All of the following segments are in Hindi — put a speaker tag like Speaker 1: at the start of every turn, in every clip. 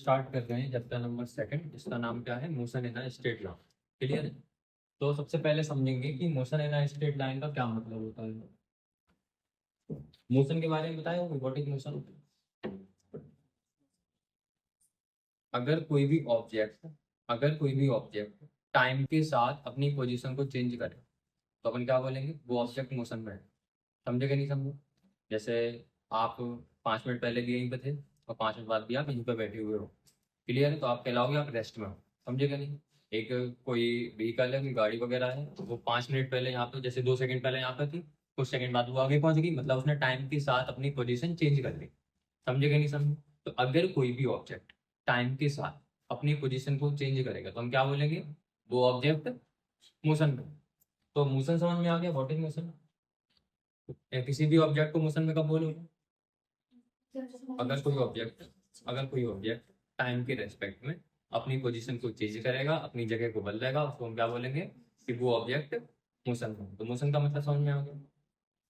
Speaker 1: स्टार्ट कर रहे हैं चैप्टर नंबर सेकंड, जिसका नाम क्या है, motion in a straight line. Clear है? तो सबसे पहले समझेंगे कि motion in a straight line का क्या मतलब होता है। मोशन के बारे में बताया होगा, व्हाट इज मोशन। अगर कोई भी ऑब्जेक्ट अगर कोई भी ऑब्जेक्ट टाइम के साथ अपनी पोजीशन को चेंज करे तो अपन क्या बोलेंगे, वो ऑब्जेक्ट मोशन में है। समझे कि नहीं समझे? जैसे आप 5 मिनट पहले भी यहीं पे थे और 5 मिनट बाद भी आप यहीं पे बैठे हुए हो। क्लियर है? तो आप कहलाओगे आप रेस्ट में हो। समझे कि नहीं? एक कोई व्हीकल है, कोई गाड़ी वगैरह है, तो वो 5 मिनट पहले यहाँ पे, जैसे 2 सेकंड पहले यहाँ पे थी, कुछ सेकंड बाद वो आगे पहुंच गई, मतलब उसने टाइम के साथ अपनी पोजीशन चेंज कर ली। समझे कि नहीं समझे? तो अगर कोई भी ऑब्जेक्ट टाइम के साथ अपनी पोजीशन को चेंज करेगा तो हम क्या बोलेंगे, वो ऑब्जेक्ट मोशन में। तो मोशन समझ में आ गया, व्हाट इज मोशन। किसी भी ऑब्जेक्ट को मोशन में कब बोलोगे, अगर कोई ऑब्जेक्ट अगर कोई ऑब्जेक्ट टाइम के रेस्पेक्ट में अपनी पोजीशन को चेंज करेगा, अपनी जगह को बदलेगा, उसको हम क्या बोलेंगे कि वो ऑब्जेक्ट मोशन में हो। तो मोशन का मतलब समझ में आ गया।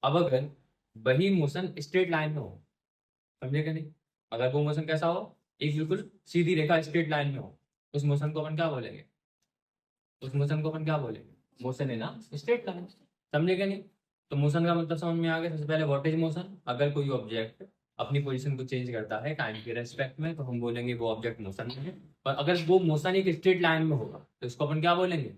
Speaker 1: अब अगर वही मोशन स्ट्रेट लाइन में हो, समझे कि नहीं? अगर वो मोशन कैसा हो, एक बिल्कुल सीधी रेखा स्ट्रेट लाइन में हो, उस मोशन को अपन क्या बोलेंगे, मोशन है ना स्ट्रेट लाइन। समझे कि नहीं? तो मोशन का मतलब समझ में आ गया। सबसे पहले व्हाट इज मोशन। अगर कोई ऑब्जेक्ट अपनी पोजीशन को चेंज करता है टाइम के रेस्पेक्ट में तो हम बोलेंगे वो ऑब्जेक्ट मोशन में है। और अगर वो मोशन एक स्ट्रेट लाइन में होगा तो इसको अपन क्या बोलेंगे,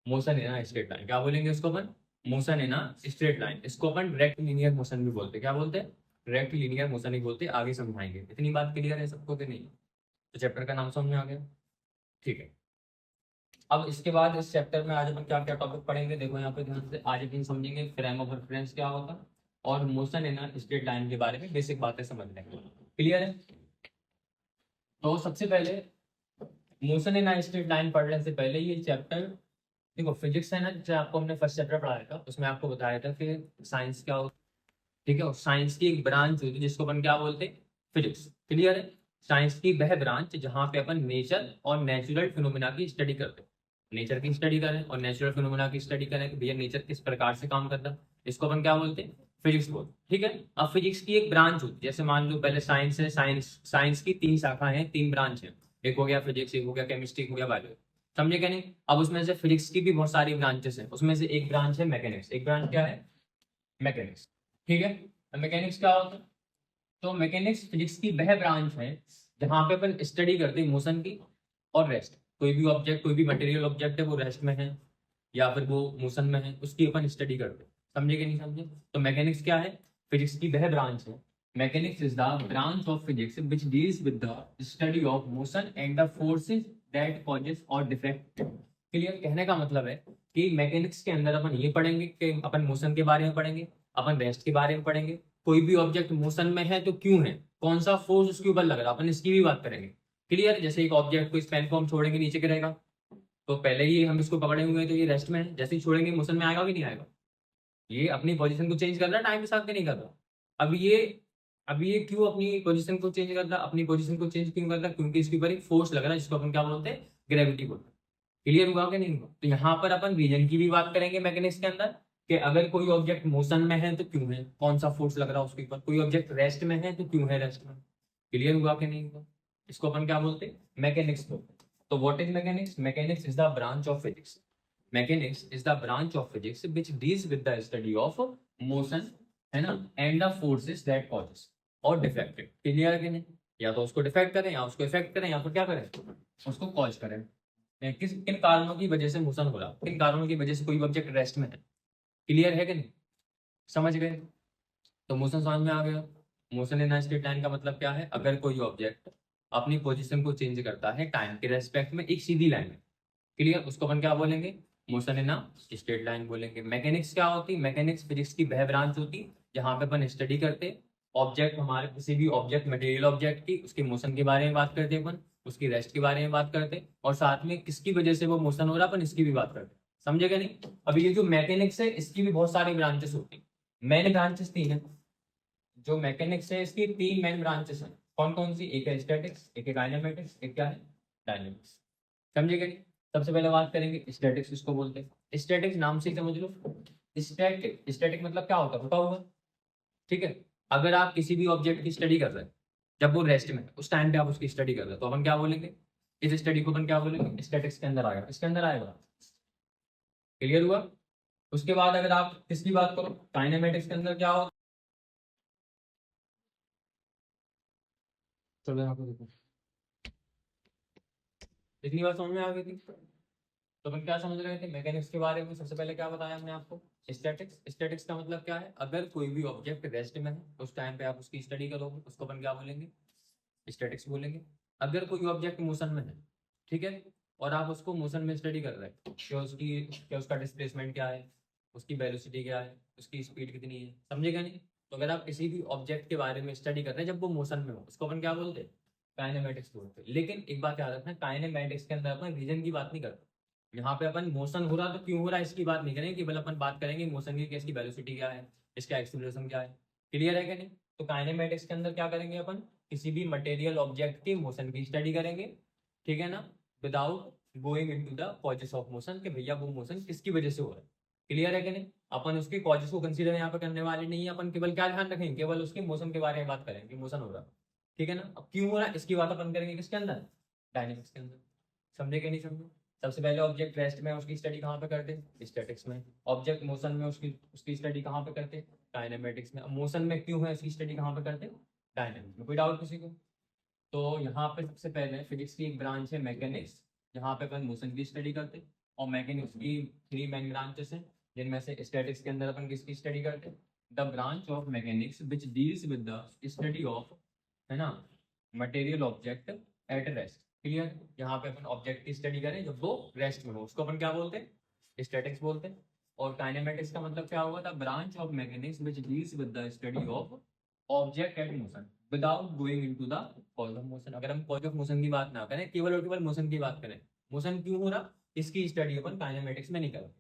Speaker 1: मोशन है ना स्ट्रेट लाइन। क्या बोलेंगे इसको अपन, मोशन है ना स्ट्रेट लाइन। इसको अपन रेक्ट लीनियर मोशन भी बोलते हैं। क्या बोलते हैं, रेक्ट लीनियर मोशन ही बोलते हैं। आगे समझाएंगे। इतनी बात क्लियर है सबको कि नहीं? तो चैप्टर का नाम समझ में आ गया, ठीक है। अब इसके बाद इस चैप्टर में आज अपन क्या क्या टॉपिक पढ़ेंगे, देखो यहाँ पे ध्यान से। आज अपन समझेंगे फ्रेम ऑफ रेफरेंस क्या होता है और मोशन इन स्ट्रेट लाइन के बारे में बेसिक बातें समझ लेंगे। क्लियर है? तो सबसे पहले मोशन इन स्ट्रेट लाइन पढ़ने से पहले ये चैप्टर, देखो फिजिक्स है ना, जैसे आपको हमने फर्स्ट चैप्टर पढ़ाया था उसमें आपको बताया था कि साइंस क्या होता है। ठीक है? और साइंस की एक ब्रांच होती है जिसको अपन क्या बोलते हैं, फिजिक्स। क्लियर है? साइंस की वह ब्रांच जहाँ पे अपन नेचर और नेचुरल फिनोमिना की स्टडी करते हैं। नेचर की स्टडी करें और नेचुरल फिनोमिना की स्टडी करें कि भैया नेचर किस प्रकार से काम करता है, इसको अपन क्या बोलते हैं, फिजिक्स बोलते हैं। ठीक है? अब फिजिक्स की एक ब्रांच होती है, जैसे मान लो पहले साइंस है, साइंस की 3 शाखाएं हैं, 3 ब्रांच है। एक हो गया फिजिक्स, एक हो गया केमिस्ट्री, एक हो गया बायोलॉजी। समझे क्या नहीं? अब उसमें से फिजिक्स की भी बहुत सारी ब्रांचेस हैं, उसमें से एक ब्रांच है मैकेनिक्स। एक ब्रांच क्या है, मैकेनिक्स। ठीक है? मैकेनिक्स क्या होता है, तो मैकेनिक्स फिजिक्स की वह ब्रांच है जहां पे अपन स्टडी करते हैं मोशन की और रेस्ट। कोई भी ऑब्जेक्ट, कोई भी मटेरियल ऑब्जेक्ट है, वो रेस्ट में है या फिर वो मोशन में है, उसकी अपन स्टडी करते हैं। समझे कि नहीं समझे? तो मैकेनिक्स क्या है, फिजिक्स की वह ब्रांच है। Mechanics is the branch of physics which deals with the study of motion and the forces that causes और डिफेक्ट। क्लियर? कहने का मतलब है कि मैकेनिक्स के अंदर अपन ये पढ़ेंगे कि अपन मोशन के बारे में पढ़ेंगे, अपन रेस्ट के बारे में पढ़ेंगे। कोई भी ऑब्जेक्ट मोशन में है तो क्यों है, कौन सा फोर्स उसके ऊपर लग रहा है, अपन इसकी भी बात करेंगे। क्लियर? जैसे एक ऑब्जेक्ट को इस पेन को हम छोड़ेंगे नीचे गिरेगा, तो पहले ही हम इसको पकड़े हुए हैं तो ये रेस्ट में है, जैसे ही छोड़ेंगे मोशन में आएगा कि नहीं आएगा। ये अपनी पोजीशन को चेंज कर रहा है, टाइम के साथ नहीं कर रहा। अब ये अब ये क्यों अपनी पोजीशन को चेंज कर रहा है, अपनी पोजीशन को चेंज क्यों कर रहा है, क्योंकि इसके ऊपर एक फोर्स लग रहा है जिसको अपन क्या बोलते हैं, ग्रेविटी बोलते हैं। क्लियर हुआ कि नहीं हुआ? तो यहाँ पर अपन रीजन की भी बात करेंगे मैकेनिक्स के अंदर कि अगर कोई ऑब्जेक्ट मोशन में है तो क्यों है, कौन सा फोर्स लग रहा है उसके ऊपर। कोई ऑब्जेक्ट रेस्ट में है तो क्यों है रेस्ट में। क्लियर हुआ कि नहीं हुआ? इसको अपन क्या बोलते हैं, मैकेनिक्स बोलते हैं। तो what is mechanics, mechanics is the branch of physics, mechanics is the branch of physics which deals with the study of motion, है ना, and the forces that causes और डिफेक्ट। क्लियर है कि नहीं? या तो उसको डिफेक्ट करें या उसको इफेक्ट करें या फिर क्या करें, उसको कॉज करें। किन कारणों की वजह से मोशन हो रहा, किन कारणों की वजह से कोई ऑब्जेक्ट रेस्ट में है। क्लियर है कि नहीं? समझ गए? तो मोशन समझ में आ गया। मोशन इन स्ट्रेट लाइन का मतलब क्या है, अगर कोई ऑब्जेक्ट अपनी पोजीशन को चेंज करता है टाइम के रेस्पेक्ट में एक सीधी लाइन में। क्लियर? उसको अपन क्या बोलेंगे, मोशन इन स्ट्रेट लाइन बोलेंगे। मैकेनिक्स क्या होती है, मैकेनिक्स फिजिक्स की वह ब्रांच होती जहां पे अपन स्टडी करते ऑब्जेक्ट, हमारे किसी भी ऑब्जेक्ट, मटेरियल ऑब्जेक्ट की, उसके मोशन के बारे में बात करते अपन, उसकी रेस्ट के बारे में बात करते और साथ में किसकी वजह से वो मोशन हो रहा है अपन इसकी भी बात करते। समझेगा नहीं? अभी ये जो मैकेनिक्स है इसकी भी बहुत सारी ब्रांचेस होती है। मेन ब्रांचेस 3 है। जो मैकेनिक्स है इसकी 3 मेन ब्रांचेस हैं। कौन कौन सी, एक है स्टैटिक्स, एक है काइनेमेटिक्स, एक क्या है, डायनेमिक्स। समझेगा नहीं? सबसे पहले बात करेंगे स्टैटिक्स किसको बोलते हैं। स्टैटिक्स नाम से ही समझ लो, स्टैटिक, स्टैटिक मतलब क्या होता है, रुका हुआ। ठीक है? अगर आप किसी भी ऑब्जेक्ट की स्टडी कर रहे हैं, जब वो रेस्ट में है, उस टाइम पे आप उसकी स्टडी कर रहे हो, तो अपन क्या बोलेंगे, इस स्टडी को अपन क्या बोलेंगे, स्टैटिक्स के अंदर आएगा, इसके अंदर आएगा। क्लियर हुआ? उसके बाद अगर आप किसकी बात करो, काइनेमेटिक्स के अंदर क्या होगा, चलो यहाँ पे देखो, इतनी बात समझ में आ गई थी। तो अपन क्या समझ रहे थे, मैकेनिक्स के बारे में सबसे पहले क्या बताया हमने आपको, स्टैटिक्स। स्टैटिक्स का मतलब क्या है, अगर कोई भी ऑब्जेक्ट रेस्ट में है उस टाइम पे आप उसकी स्टडी करोगे, उसको अपन क्या बोलेंगे, स्टैटिक्स बोलेंगे। अगर कोई ऑब्जेक्ट मोशन में है, ठीक है, और आप उसको मोशन में स्टडी कर रहे हैं, क्या उसका डिस्प्लेसमेंट क्या है, उसकी वेलोसिटी क्या है, उसकी स्पीड कितनी है, समझेगा नहीं। तो अगर आप किसी भी ऑब्जेक्ट के बारे में स्टडी कर रहे हैं जब वो मोशन में हो, उसको अपन क्या बोलते हैं, काइनेमेटिक्स बोलते हैं। लेकिन एक बात याद रखना, काइनेमेटिक्स के अंदर अपन रीजन की बात नहीं करते। यहाँ पे अपन मोशन हो रहा तो क्यों हो रहा है इसकी बात नहीं करेंगे, केवल अपन बात करेंगे मोशन की, इसकी वेलोसिटी क्या है, इसका एक्सीलरेशन क्या है। क्लियर है कि नहीं? तो काइनेमेटिक्स के अंदर क्या करेंगे अपन, किसी भी मटेरियल ऑब्जेक्ट की मोशन की स्टडी करेंगे, ठीक है ना, without going into the causes of motion, कि भैया वो मोशन किसकी वजह से हो रहा है। क्लियर है कि नहीं? अपन उसके कॉजेस को कंसीडर यहाँ पे करने वाले नहीं है, अपन केवल क्या ध्यान रखेंगे, केवल उसके मोशन के बारे में बात करेंगे, मोशन हो रहा है, ठीक है ना। अब क्यों हो रहा है इसकी बात अपन करेंगे किसके अंदर, डायनेमिक्स के अंदर। समझे कि नहीं समझे? सबसे पहले ऑब्जेक्ट रेस्ट में उसकी स्टडी कहाँ पे करते हैं, स्टैटिक्स में। ऑब्जेक्ट मोशन में उसकी उसकी स्टडी कहाँ पे करते हैं, डायनेमेटिक्स में। मोशन में क्यों है उसकी स्टडी कहाँ पे करते हैं, डायनेमिक्स में। कोई डाउट किसी को? तो यहाँ पे सबसे पहले फिजिक्स की एक ब्रांच है मैकेनिक्स, जहाँ पे अपन मोशन की स्टडी करते हैं। और मैकेनिक्स की 3 मेन ब्रांचेस हैं, जिनमें से स्टैटिक्स के अंदर अपन किसकी स्टडी करते हैं, the branch of mechanics which deals with the study of, है ना, material object at rest. Clear? यहाँ पे अपन ऑब्जेक्ट की स्टडी करें जब वो रेस्ट में हो, उसको अपन क्या बोलते हैं, स्टैटिक्स बोलते हैं। और काइनेमेटिक्स का मतलब क्या होगा, the branch of mechanics which deals with the study of object at motion without going into the cause of motion. अगर हम कॉज ऑफ मोशन की बात ना करें, केवल और केवल मोशन की बात करें, मोशन क्यों हो रहा, इसकी स्टडी अपन काइनेमेटिक्स में नहीं करेंगे।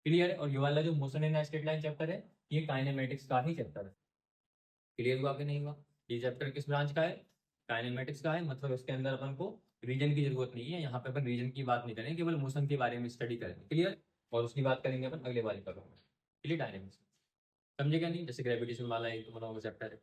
Speaker 1: क्लियर है? और ये वाला जो motion in straight line chapter है, ये काइनेमेटिक्स का ही चैप्टर है। क्लियर हुआ कि नहीं हुआ? ये चैप्टर किस ब्रांच का है, काइनेमेटिक्स का है। मतलब इसके अंदर अपन को रीजन की जरूरत नहीं है, यहाँ पे अपन रीजन की बात नहीं करेंगे, केवल मोशन के बारे में स्टडी करेंगे। क्लियर? और उसकी बात करेंगे अपन अगले वाले पर। क्लियर? डायनेमिक्स समझेगा नहीं, जैसे ग्रेविटेशन वाला एक बना हुआ चैप्टर है।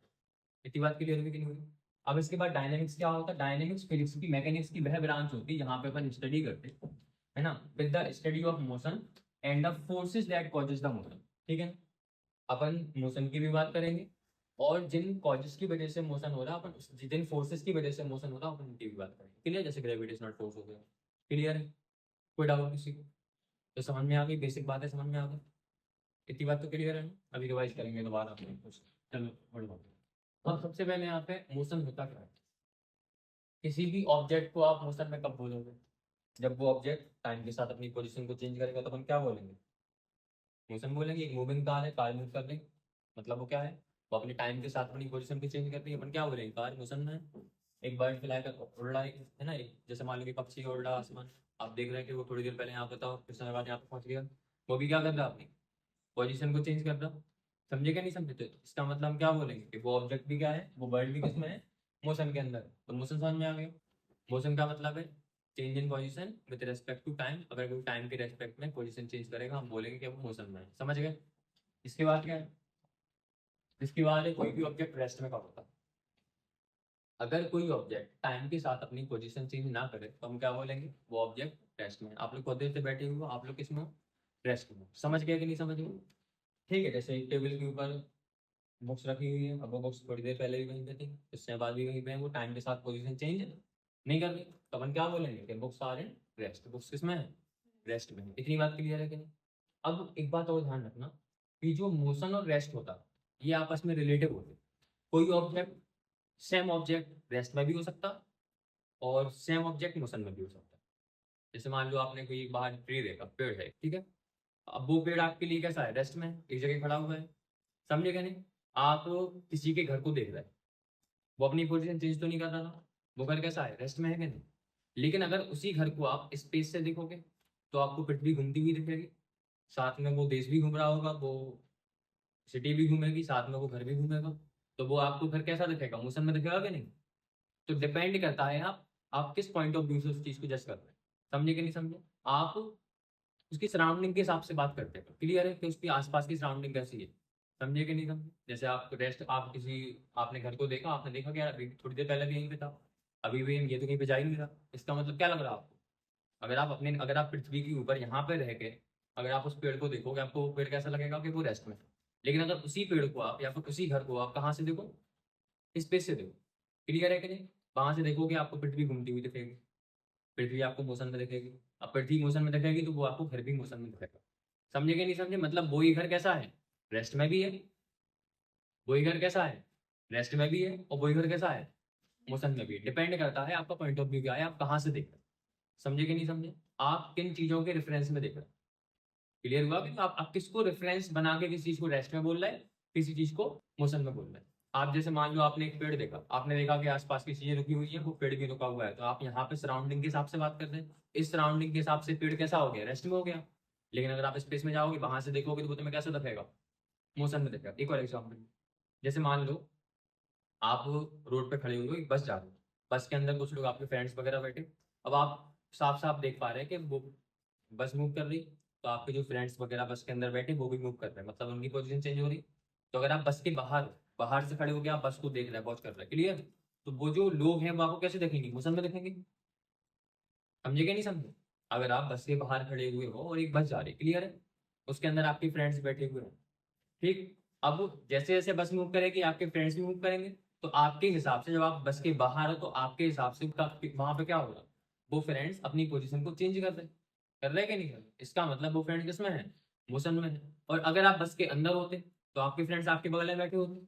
Speaker 1: इतनी बात क्लियर हुई कि नहीं हुई? अब इसके बाद डायनेमिक्स क्या होता है, डायनेमिक्स फिजिक्स की मैकेनिक्स की वह ब्रांच होती है जहाँ पे अपन स्टडी करते हैं, है ना, with the study of motion and the forces that causes the motion. ठीक है, अपन मोशन की भी बात करेंगे, और जिन कॉजेस की वजह से मोशन हो रहा है, अपन जिन फोर्सेस की वजह से मोशन हो रहा है, अपन उनकी भी बात करेंगे। क्लियर? जैसे ग्रेविटेशनल फोर्स हो गया। क्लियर है? कोई डाउट किसी को? तो समझ में आ गई, बेसिक बात है, समझ में आ गई। इतनी बात तो क्लियर है ना? अभी रिवाइज करेंगे दोबारा अपने कुछ। चलो बड़ी बात। अब सबसे पहले यहाँ पे मोशन होता क्या है, किसी भी ऑब्जेक्ट को आप मोशन में कब बोलोगे, जब वो ऑब्जेक्ट टाइम के साथ अपनी पोजीशन को चेंज करेगा, तो अपन क्या बोलेंगे, मोशन बोलेंगे। एक मूविंग कार है, कार मूव कर रही, मतलब वो क्या है, वो अपने टाइम के साथ अपनी पोजीशन को चेंज कर रही है, अपन क्या बोलेंगे, कार मोशन में है। एक बर्ड फ्लाई कर उड़ रहा है ना, एक जैसे मान लो कि पक्षी उड़ रहा है आसमान, आप देख रहे हैं कि वो थोड़ी देर पहले यहाँ पे था, कुछ समय बाद यहाँ पे पहुंच गया, वो भी क्या कर रहा है, अपनी पोजीशन को चेंज कर रहा। समझे क्या नहीं समझे? तो इसका मतलब हम क्या बोलेंगे कि वो ऑब्जेक्ट भी क्या है, वो बर्ड भी किसमें है, मोशन के अंदर। तो मोशन समझ में आ गया। मोशन का मतलब है change in position with respect to time. अगर कोई टाइम के रेस्पेक्ट में पोजीशन चेंज करेगा, हम बोलेंगे कि वो मोशन में है। समझ गए? इसके बाद क्या है, इसके बाद है कोई भी ऑब्जेक्ट रेस्ट में कब होता है, अगर कोई ऑब्जेक्ट टाइम के साथ अपनी पोजीशन चेंज ना करे, तो हम क्या बोलेंगे, वो ऑब्जेक्ट रेस्ट में है। आप लोग बहुत देर से बैठे हुए हो, आप लोग किसमें हो, रेस्ट में। समझ गए कि नहीं समझ गए? ठीक है, जैसे एक टेबल के ऊपर बुक्स रखी हुई है, अब वो बुक्स थोड़ी देर पहले भी वहीं पे थी, इससे बाद भी वहीं पे है, वो टाइम के साथ पोजीशन चेंज नहीं कर रही, तो अपन क्या बोलेंगे कि books are in rest. Books किसमें है, रेस्ट में है। इतनी बात क्लियर है कि नहीं? अब एक बात और ध्यान रखना, कि जो मोशन और रेस्ट होता है, ये आपस में रिलेटिव होते हैं। कोई ऑब्जेक्ट, सेम ऑब्जेक्ट रेस्ट में भी हो सकता, और सेम ऑब्जेक्ट मोशन में भी हो सकता है। जैसे मान लो आपने कोई बाहर ट्री देखा, पेड़ है, ठीक है, अब वो पेड़ आपके लिए कैसा है, रेस्ट में है, एक जगह खड़ा हुआ है। समझे क्या नहीं? आप किसी के घर को देख रहे हैं, वो अपनी पोजीशन चेंज तो नहीं कर रहा था, वो घर कैसा है, रेस्ट में है कि नहीं। लेकिन अगर उसी घर को आप स्पेस से देखोगे, तो आपको पृथ्वी घूमती हुई दिखेगी, साथ में वो देश भी घूम रहा होगा, वो सिटी भी घूमेगी, साथ में वो घर भी घूमेगा, तो वो आपको घर कैसा दिखेगा, मोशन में दिखेगा कि नहीं। तो डिपेंड करता है आप किस पॉइंट ऑफ व्यू से उस चीज को जज कर रहे हैं। समझे कि नहीं समझे? आप उसकी सराउंडिंग के हिसाब से बात करते हैं, क्लियर है कि उसकी आसपास की सराउंडिंग कैसी है। समझे कि नहीं समझे? जैसे आप रेस्ट, आप किसी, आपने घर को देखा, आपने देखा कि यार अभी थोड़ी देर पहले भी यहीं पे था, अभी भी ये तो कहीं पे जा ही नहीं रहा। इसका मतलब क्या लग रहा है आपको? अगर आप पृथ्वी के ऊपर यहाँ पे रह के अगर आप उस पेड़ को देखोगे, आपको वो पेड़ कैसा लगेगा कि वो रेस्ट में है। लेकिन अगर उसी पेड़ को आप या फिर उसी घर को आप कहाँ से देखो, स्पेस से देखो, क्लियर है कि नहीं? वहां से देखोगे आपको पृथ्वी घूमती हुई दिखेगी, पृथ्वी आपको मोशन में दिखेगी। अब पृथ्वी मोशन में दिखेगी तो वो आपको घर भी मोशन में दिखेगा। समझे कि नहीं समझे? मतलब वही घर कैसा है, रेस्ट में भी है। वही घर कैसा है, रेस्ट में भी है। और वही घर कैसा है, मोशन में भी है। डिपेंड करता है आपका पॉइंट ऑफ व्यू क्या है, आप कहाँ से देख रहे हैं। समझे कि नहीं समझे? आप किन चीजों के रेफरेंस में देख रहे हैं। क्लियर हुआ कि आप किसको रेफरेंस बना के किसी चीज को रेस्ट में बोल रहे हैं, किसी चीज को मोशन में बोल रहे हैं। आप जैसे मान लो आपने एक पेड़ देखा, आपने देखा कि आसपास की चीजें रुकी हुई है, वो पेड़ भी रुका हुआ है, तो आप यहाँ पे सराउंडिंग के हिसाब से बात कर रहे हैं। इस सराउंडिंग के हिसाब से पेड़ कैसा हो गया, रेस्ट में हो गया। लेकिन अगर आप स्पेस में जाओगे, वहां से देखोगे, तो वो तुम्हें कैसे दिखेगा, मोशन में दिखेगा। एक और एग्जाम्पल, जैसे मान लो आप रोड पे खड़े हुए हो, एक बस जा रही है, बस के अंदर कुछ लोग आपके फ्रेंड्स वगैरह बैठे। अब आप साफ साफ देख पा रहे हैं कि वो बस मूव कर रही, तो आपके जो फ्रेंड्स वगैरह बस के अंदर बैठे वो भी मूव कर रहे हैं, मतलब उनकी पोजीशन चेंज हो रही। तो अगर आप बस के बाहर बाहर से खड़े होकर आप बस को देख रहे हैं, वॉच कर रहे हैं, क्लियर? तो वो जो लोग हैं वो आपको कैसे देखेंगे, मोशन में देखेंगे। समझे क्या नहीं समझे? अगर आप बस के बाहर खड़े हुए हो और एक बस जा रही, क्लियर है, उसके अंदर आपके फ्रेंड्स बैठे हुए हैं, ठीक। अब जैसे जैसे बस मूव करेगी, आपके फ्रेंड्स भी मूव करेंगे। तो आपके हिसाब से जब आप बस के बाहर हो, तो आपके हिसाब से वहां पे क्या होगा, वो फ्रेंड्स अपनी पोजीशन को चेंज कर रहे हैं कि नहीं कर रहे? इसका मतलब वो फ्रेंड किसमें है, मोशन में है। और अगर आप बस के अंदर होते तो आपके फ्रेंड्स आपके बगल में बैठे होते।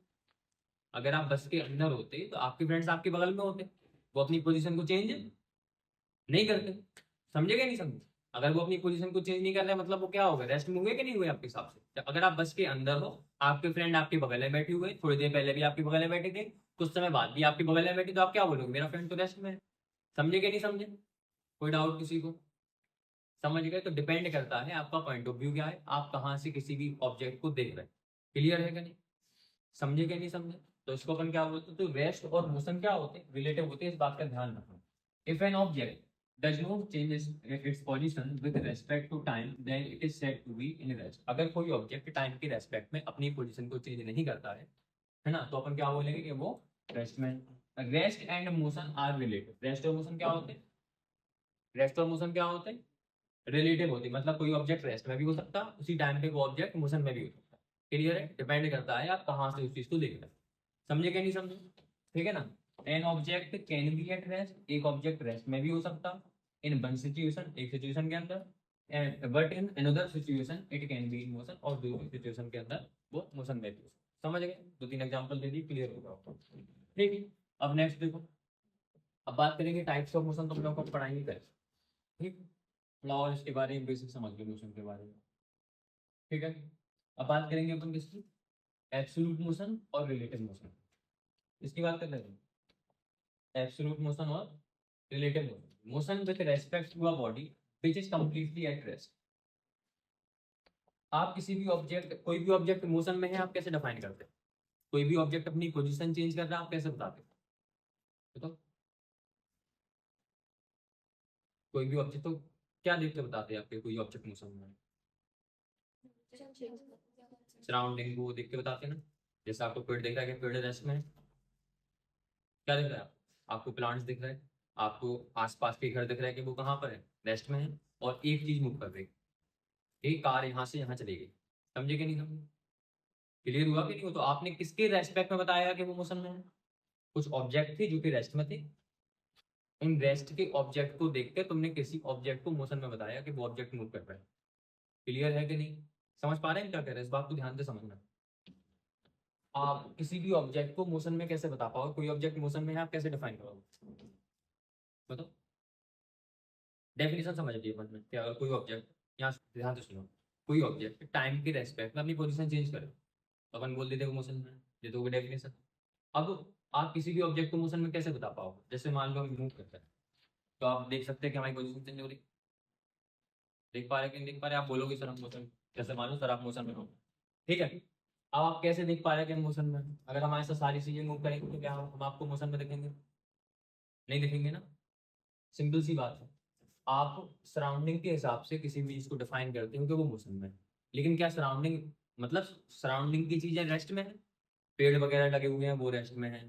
Speaker 1: अगर आप बस के अंदर होते तो आपके फ्रेंड्स आपके बगल में होते, वो अपनी पोजीशन को चेंज नहीं करते। समझे क्या नहीं समझे? अगर वो अपनी पोजीशन को चेंज नहीं कर रहे, मतलब वो क्या होगा, रेस्ट में हुए कि नहीं हुए आपके हिसाब से? अगर आप बस के अंदर हो, आपके फ्रेंड आपके बगल में बैठे हुए, थोड़ी देर पहले भी आपके बगल में बैठे थे, कुछ समय बाद भी आपके बगल में बैठे, तो आप क्या बोलोगे, मेरा फ्रेंड तो रेस्ट में है। समझे क्या नहीं समझे? कोई डाउट किसी को? समझ गए? तो डिपेंड करता है आपका पॉइंट ऑफ व्यू क्या है, आप कहाँ से किसी भी ऑब्जेक्ट को देख रहे हैं। क्लियर है कि नहीं? समझे क्या नहीं समझे? तो इसको अपन क्या बोलते हैं, तो रेस्ट और मोशन क्या होते हैं, रिलेटिव होते हैं, इस बात का ध्यान रखना। If an object does not changes its position with respect to time, then it is said to be in rest. अगर कोई ऑब्जेक्ट टाइम के रेस्पेक्ट में अपनी पोजीशन को चेंज नहीं करता है ना, तो अपन क्या बोलेंगे कि वो रेस्ट में। Rest and motion are related. Rest और मोशन क्या होते हैं, रेस्ट और मोशन क्या होते हैं, रिलेटिव होते हैं। मतलब कोई ऑब्जेक्ट रेस्ट में भी हो सकता है, उसी टाइम पे वो ऑब्जेक्ट मोशन में भी हो सकता है। क्लियर है? डिपेंड करता है आप कहाँ से उस चीज को देख रहे हैं। समझे क्या नहीं समझे? ठीक है ना? An object can be at rest, एक ऑब्जेक्ट रेस्ट में भी हो सकता इन वन सिचुएशन, एक सिचुएशन के अंदर, and but in another situation it can be in motion, और दूसरी सिचुएशन के अंदर वो मोशन में भी हो सकता। समझ गए? दो तीन एग्जांपल दे दी, क्लियर होगा आपको। ठीक है, अब नेक्स्ट देखो, अब बात करेंगे टाइप्स ऑफ मोशन, तुम लोगों को पढ़ाएंगे कैसे। ठीक, थोड़ा और इसके बारे में बेसिक समझ लो मोशन के बारे में। ठीक है, अब बात करेंगे अपन किसकी, एब्सोल्यूट मोशन और रिलेटिव मोशन, इसकी बात कर रहे हैं। एब्सोल्यूट मोशन और relative motion, motion with respect to a body which is completely at rest. आप किसी भी ऑब्जेक्ट, कोई भी ऑब्जेक्ट मोशन में है, आप कैसे डिफाइन करते हैं? कोई भी ऑब्जेक्ट अपनी पोजीशन चेंज कर रहा है, आप कैसे बताते हैं? बताओ, कोई भी ऑब्जेक्ट तो क्या देख के बताते हैं आपके कोई ऑब्जेक्ट मोशन में? सराउंडिंग को देख के बताते हैं ना। जैसे आपको पेड़ दिख रहा है कि पेड़ रेस्ट में है, क्या दिख रहा है आपको प्लांट्स दिख रहे हैं, आपको आसपास के घर दिख रहा है कि वो कहाँ पर है, रेस्ट में है। और एक चीज मूव कर रही है, एक कार यहाँ से यहाँ चली गई। समझे कि नहीं समझे? क्लियर हुआ कि नहीं हो? तो आपने किसके रेस्पेक्ट में बताया कि वो मोशन में है? कुछ ऑब्जेक्ट थे जो कि रेस्ट में थे, उन रेस्ट के ऑब्जेक्ट को देखकर तुमने किसी ऑब्जेक्ट को मोशन में बताया कि वो ऑब्जेक्ट मूव कर रहा है। क्लियर है कि नहीं? समझ पा रहे हैं क्या कह रहे हैं? इस बात को ध्यान से समझना। आप किसी भी ऑब्जेक्ट को मोशन में कैसे बता पाओगे, कोई ऑब्जेक्ट मोशन में है आप कैसे डिफाइन करोगे, बताओ। डेफिनेशन समझ लीजिए मन में कि अगर कोई ऑब्जेक्ट, यहाँ ध्यान से सुनो, कोई ऑब्जेक्ट टाइम के रेस्पेक्ट में अपनी पोजीशन चेंज करे, तो अपन बोल देते हैं वो मोशन में है। ये तो होगी डेफिनेशन। अब आप किसी भी ऑब्जेक्ट को मोशन में कैसे बता पाओगे? जैसे मान लो हम मूव करते हैं, तो आप देख सकते हैं कि हमारी पोजीशन चेंज हो रही, देख पा रहे हैं कि नहीं देख पा रहे? आप बोलोगे सर हम मोशन, जैसे मान लो सर आप मोशन में हो, ठीक है। अब आप कैसे देख पा रहे हैं कि हम मोशन में हैं? अगर हमारे साथ सारी चीजें मूव करेंगे तो क्या हम आपको मोशन में देखेंगे? नहीं दिखेंगे ना। सिंपल सी बात है। आप सराउंडिंग के हिसाब से किसी भी चीज को डिफाइन करते हो कि वो मोशन में है, लेकिन क्या सराउंडिंग मतलब सराउंडिंग की चीजें रेस्ट में है, पेड़ वगैरह लगे हुए हैं वो रेस्ट में है,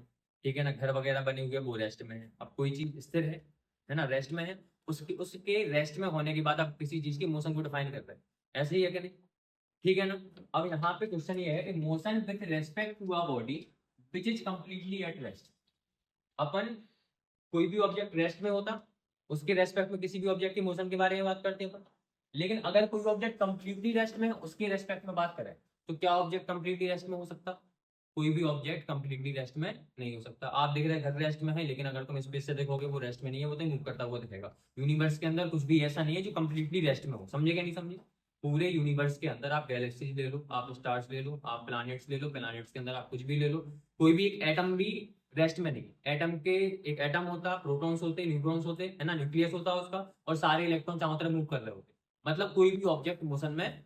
Speaker 1: ठीक है ना, घर वगैरह बने हुए हैं वो रेस्ट में है। अब कोई चीज स्थिर है ना, रेस्ट में है, उसके उसके रेस्ट में होने के बाद आप किसी चीज की मोशन को डिफाइन कर रहे हैं, ऐसे ही है कि नहीं, ठीक है ना। अब यहाँ पे क्वेश्चन ये है कि motion with respect to a body which is completely at rest. अपन कोई भी ऑब्जेक्ट रेस्ट में होता, उसके रेस्पेक्ट में किसी भी ऑब्जेक्ट की मोशन के बारे में बात करते हैं अपन। लेकिन अगर कोई ऑब्जेक्ट कंप्लीटली रेस्ट में है, उसके रेस्पेक्ट में बात करें, तो क्या ऑब्जेक्ट कंप्लीटली रेस्ट में हो सकता? कोई भी ऑब्जेक्ट कंप्लीटली रेस्ट में नहीं हो सकता। आप देख रहे हैं घर रेस्ट में है, लेकिन अगर तुम स्पेस से देखोगे वो रेस्ट में नहीं है, वो तो मूव करता हुआ दिखेगा। यूनिवर्स के अंदर कुछ भी ऐसा नहीं है जो कंप्लीटली रेस्ट में हो, समझे क्या नहीं समझे। पूरे यूनिवर्स के अंदर आप गैलेक्सीज ले लो, आप स्टार्स ले लो, आप प्लैनेट्स ले लो, प्लैनेट्स के अंदर आप कुछ भी ले लो, कोई भी एक एटम भी रेस्ट में नहीं। एटम के एक एटम होता, प्रोटॉन्स होते, न्यूट्रॉन्स होते, है ना, न्यूक्लियस होता है उसका, और सारे इलेक्ट्रॉन चारों तरफ मूव कर रहे होते। मतलब कोई भी ऑब्जेक्ट मोशन में,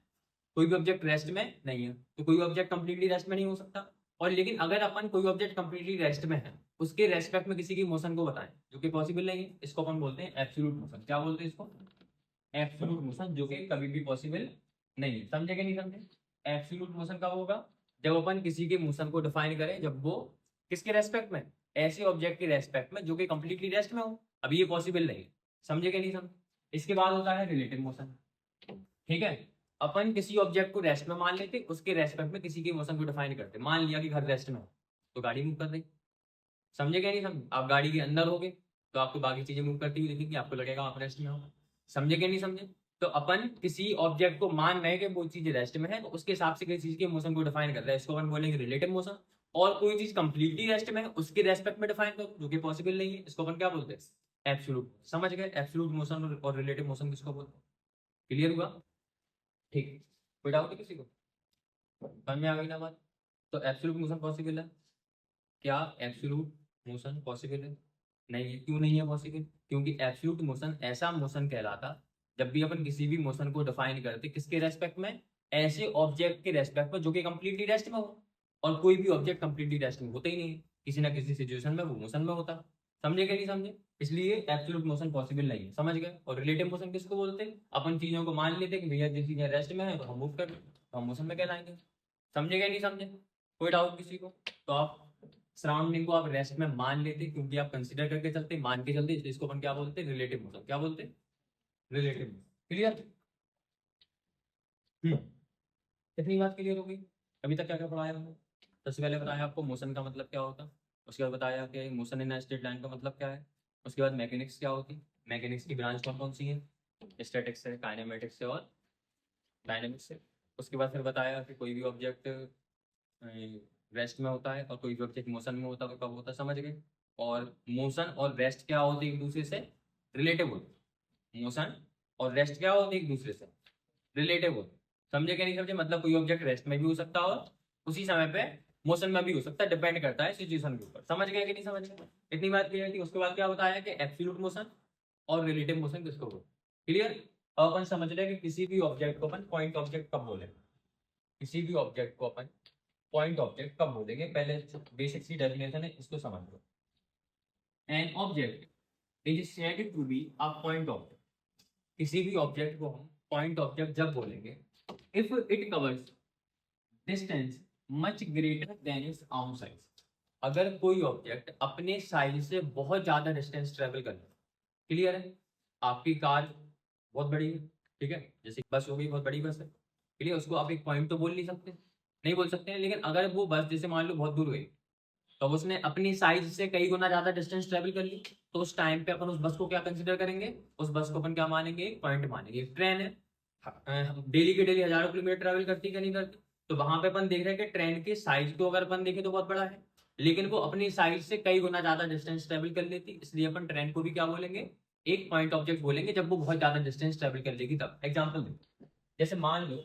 Speaker 1: कोई भी ऑब्जेक्ट रेस्ट में नहीं है, तो कोई ऑब्जेक्ट कंप्लीटली रेस्ट में नहीं हो सकता। और लेकिन अगर अपन कोई ऑब्जेक्ट कंप्लीटली रेस्ट में है, उसके रेस्पेक्ट में किसी की मोशन को बताएं, जो कि पॉसिबल नहीं है, इसको अपन बोलते हैं एब्सोल्यूट मोशन। क्या बोलते हैं इसको? एब्सोल्यूट मोशन, जो कि कभी भी पॉसिबल नहीं है। समझे कि नहीं समझे? एब्सोल्यूट मोशन कब होगा? जब अपन किसी के मोशन को डिफाइन करें, जब वो किसके रेस्पेक्ट में, ऐसे ऑब्जेक्ट के रेस्पेक्ट में जो कि कंप्लीटली रेस्ट में हो। अभी ये पॉसिबल नहीं है, समझे कि नहीं समझे। इसके बाद होता है रिलेटिव मोशन, ठीक है। अपन किसी ऑब्जेक्ट को रेस्ट में मान लेते, उसके रेस्पेक्ट में किसी के मोशन को डिफाइन करते। मान लिया कि घर रेस्ट में हो, तो गाड़ी मूव कर रही, समझे क्या नहीं समझे। आप गाड़ी के अंदर होगे तो आपको बाकी चीजें मूव करती हुई दिखेंगी, आपको लगेगा आप रेस्ट में हो, समझे क्या नहीं समझे। तो अपन किसी ऑब्जेक्ट को मान रहे हैं कि वो चीज रेस्ट में है, तो उसके हिसाब से किसी चीज के मोशन को डिफाइन कर रहा है, इसको अपन बोलेंगे रिलेटिव मोशन। और कोई चीज कंप्लीटली रेस्ट में है, उसके रेस्पेक्ट में डिफाइन करो, जो कि पॉसिबल नहीं है, इसको अपन क्या बोलते हैं? एब्सोल्यूट। समझ गए? एब्सोल्यूट मोशन और रिलेटिव मोशन किसको बोलते हैं? क्लियर हुआ? ठीक। कोई डाउट है किसी को? समझ में आ गई ना बात? तो एब्सोल्यूट मोशन पॉसिबल है क्या? एब्सोल्यूट मोशन पॉसिबल है? नहीं है। क्यों नहीं है पॉसिबल? क्योंकि एब्सोल्यूट मोशन ऐसा मोशन कहलाता जब भी अपन किसी भी मोशन को डिफाइन करते, किसके रेस्पेक्ट में? ऐसे ऑब्जेक्ट के रेस्पेक्ट में जो कि कंप्लीटली रेस्ट में हो। और कोई भी ऑब्जेक्ट कंप्लीटली रेस्ट में होता ही नहीं है, किसी ना किसी सिचुएशन में वो मोशन में होता। समझे कि नहीं समझे? इसलिए एब्सोल्यूट मोशन पॉसिबल नहीं है, समझ गए। और रिलेटिव मोशन किसको बोलते हैं? अपन चीजों को मान लेते हैं कि भैया जिस चीजें रेस्ट में है तो हम मूव कर, तो हम मोशन में कहलाएंगे। समझे कि नहीं समझे? कोई डाउट किसी को? तो आप सराउंडिंग को आप रेस्ट में मान लेते, क्योंकि आप कंसीडर करके चलते, मान के चलते, इसलिए इसको अपन क्या बोलते हैं? Relative motion. क्या बोलते हैं? Relative motion. क्लियर? इतनी बात क्लियर हो गई? अभी तक क्या क्या पढ़ाया हमने? सबसे पहले बताया आपको मोशन का मतलब क्या होता, उसके बाद बताया कि मोशन इन स्ट्रेट लाइन का मतलब क्या है, उसके बाद मैकेनिक्स क्या होती, मैकेनिक्स की ब्रांच कौन कौन सी है, स्टैटिक्स से, काइनेमेटिक्स से और डायनेमिक्स से। उसके बाद फिर बताया कि कोई भी ऑब्जेक्ट रेस्ट में होता है और कोई भी ऑब्जेक्ट मोशन में होता है, तो कब होता है, समझ गए। और मोशन और रेस्ट क्या होते हैं? एक दूसरे से रिलेटिव होते। मोशन और रेस्ट क्या होते हैं? एक दूसरे से रिलेटिव होते। समझे क्या नहीं समझे? मतलब कोई ऑब्जेक्ट रेस्ट में भी हो सकता है और उसी समय पे मोशन में भी हो सकता है, डिपेंड करता है सिचुएशन के ऊपर। समझ गए कि नहीं समझ गए? इतनी बात क्लियर थी। उसके बाद क्या बताया कि एब्सोल्यूट मोशन और रिलेटिव मोशन किसको बोलते? क्लियर? अब अपन समझ रहे हैं कि किसी भी ऑब्जेक्ट को अपन पॉइंट ऑब्जेक्ट कब बोलेंगे, किसी भी ऑब्जेक्ट को अपन पॉइंट ऑब्जेक्ट कब बोलेंगे। पहले बेसिक सी डेफिनेशन है, इसको समझ लो। An object is said to be a point object. किसी भी ऑब्जेक्ट को हम पॉइंट ऑब्जेक्ट जब बोलेंगे if it covers distance much greater than its own size. अगर कोई ऑब्जेक्ट अपने साइज से बहुत ज्यादा डिस्टेंस ट्रेवल कर ले। क्लियर है? आपकी कार बहुत बड़ी है, ठीक है, जैसे बस हो गई, बहुत बड़ी बस है, क्लियर, उसको आप एक पॉइंट तो बोल नहीं सकते, नहीं बोल सकते हैं। लेकिन अगर वो बस जैसे मान लो बहुत दूर गई, तो अब उसने अपनी साइज से कई गुना ज्यादा डिस्टेंस ट्रेवल कर ली, तो उस टाइम पे अपन उस बस को क्या कंसिडर करेंगे? उस बस को अपन क्या मानेंगे? एक पॉइंट मानेंगे। ट्रेन है, डेली के डेली हजारों किलोमीटर ट्रेवल करती है, नहीं करती? तो वहां पे अपन देख रहे हैं कि ट्रेन की साइज को अगर अपन देखें तो बहुत बड़ा है, लेकिन वो अपनी साइज से कई गुना ज्यादा डिस्टेंस ट्रेवल कर लेती, इसलिए अपन ट्रेन को भी क्या बोलेंगे? एक पॉइंट ऑब्जेक्ट बोलेंगे, जब वो बहुत ज्यादा डिस्टेंस ट्रेवल कर लेगी तब। एग्जाम्पल दे, जैसे मान लो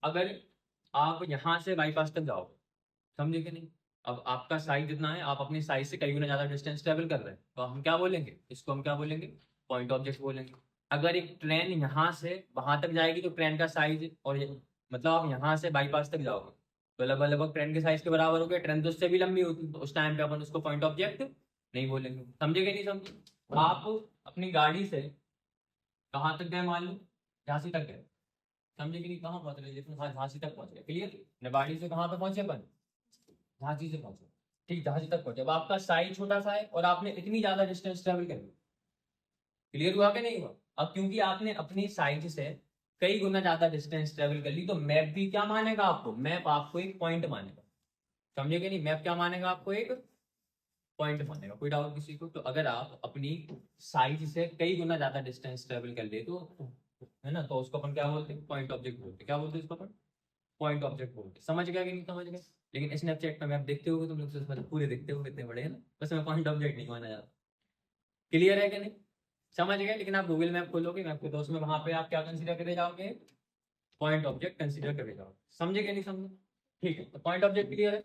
Speaker 1: अगर आप यहाँ से बाईपास तक जाओगे, समझे कि नहीं, अब आपका साइज जितना है, आप अपनी साइज से कई गुना ज्यादा डिस्टेंस ट्रेवल कर रहे हैं, तो हम क्या बोलेंगे? इसको हम क्या बोलेंगे? पॉइंट ऑब्जेक्ट बोलेंगे। अगर एक ट्रेन यहाँ से वहां तक जाएगी, तो ट्रेन का साइज और मतलब आप यहाँ से बाईपास तक जाओगे तो लगभग लगभग ट्रेन के साइज के बराबर हो गया, ट्रेन तो उससे भी लंबी होती, तो उस टाइम पे अपन उसको पॉइंट ऑब्जेक्ट नहीं बोलेंगे। समझे कि नहीं समझे? आप अपनी गाड़ी से कहाँ तक गए, मान लो झांसी तक गए, समझे कि नहीं, कहाँ पहुंच रहे, जैसे झांसी तक पहुंच गए, क्लियर। निवाड़ी से कहाँ पे पहुंचे अपन, झांसी से पहुंचे, ठीक, झांसी तक पहुंचे। अब आपका साइज छोटा सा है और आपने इतनी ज्यादा डिस्टेंस ट्रेवल कर ली, क्लियर हुआ कि नहीं हुआ। अब क्योंकि आपने अपनी साइज से कई गुना ज्यादा डिस्टेंस ट्रेवल कर ली, तो मैप भी क्या मानेगा आपको, मैप आपको एक पॉइंट मानेगा, समझे कि नहीं, मैप क्या मानेगा आपको, एक पॉइंट मानेगा। कोई डाउट किसी को। तो अगर आप अपनी साइज से कई गुना ज्यादा डिस्टेंस ट्रेवल कर ले तो, है ना, तो उसको अपन क्या बोलते हैं, पॉइंट ऑब्जेक्ट बोलते हैं। क्या बोलते हैं इसको अपन, पॉइंट ऑब्जेक्ट बोलते हैं। समझ गया कि नहीं समझ गए। लेकिन स्नैपचैट पे मैप देखते हो तुम लोग, तो मतलब पूरे देखते हो, कितने बड़े हैं ना, बस में पॉइंट ऑब्जेक्ट नहीं माना जाता। क्लियर है कि नहीं, समझ गए। लेकिन आप गूगल मैप खोलोगे मैप के, तो उसमें वहां पे आप क्या कंसीडर करे जाओगे, पॉइंट ऑब्जेक्ट कंसीडर करे जाओगे। समझे कि नहीं समझे, ठीक है। तो पॉइंट ऑब्जेक्ट क्लियर है।